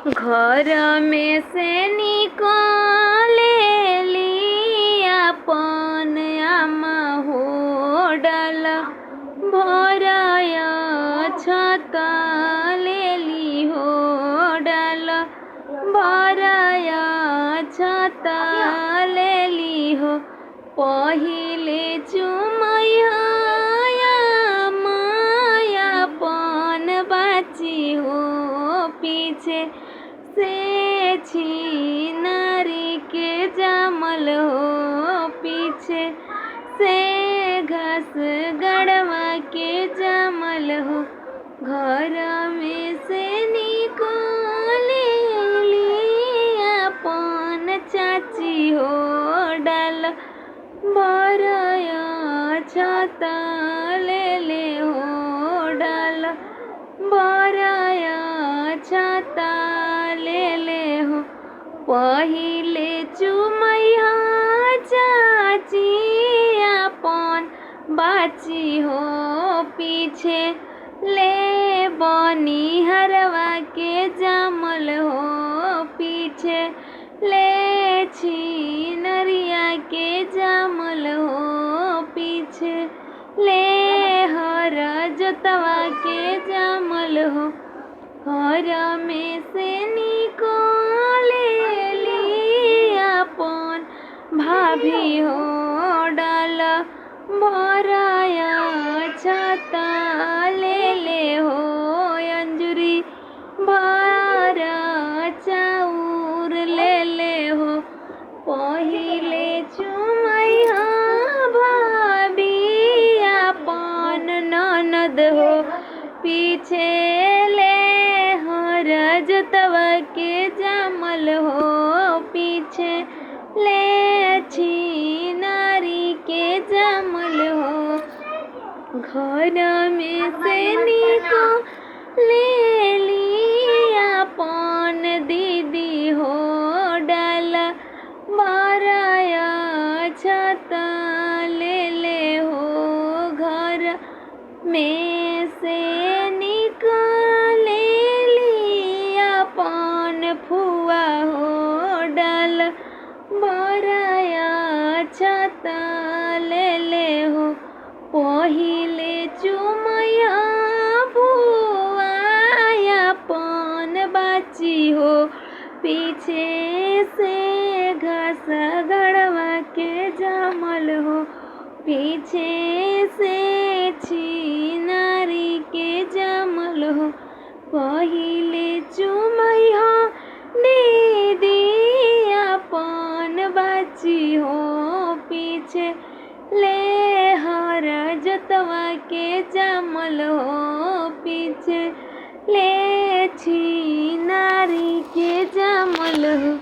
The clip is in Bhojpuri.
घर में से निकलेली अपन आमा होडल भरया छता लेली होडल भरया छता लेली हो पहिले चुमैया माया पन बाची हो पीछे से छिनारी के जामल हो पीछे से घास गड़वा के जामल हो घर में से निकलेली अपन चाची हो डाल भरया छता लेले हो डाल भरया छता लेले हो पहिले चुमैया चाची अपन बाची हो पीछे ले बनी हरवा के जामल हो पीछे ले छिनरिया के जामल हो पीछे ले हर जोतवा के जामल हो घर में से निकलेली अपन भाभी हो डाल भरया छता लेले हो अंजुरी भरा चाउर लेले हो पहिले चुमैया भाभी अपन ननद हो पीछे ले हर जोतवा के जामल हो पीछे ले छिनारी के जामल हो घर में से निकलेली अपन दीदी हो डाल भरया छता लेले हो घर में से निकलेली अपन फुआ हो डाल भरया छता लेले हो पहिले चुमैया फुआ अपन बाची हो पीछे से घास गड़वा के जामल हो पीछे से छिनारी के जामल हो पहिले चुमैया दीदी अपन बाची हो पीछे ले हर जोतवा के जामल हो पीछे ले छिनारी के जामल हो।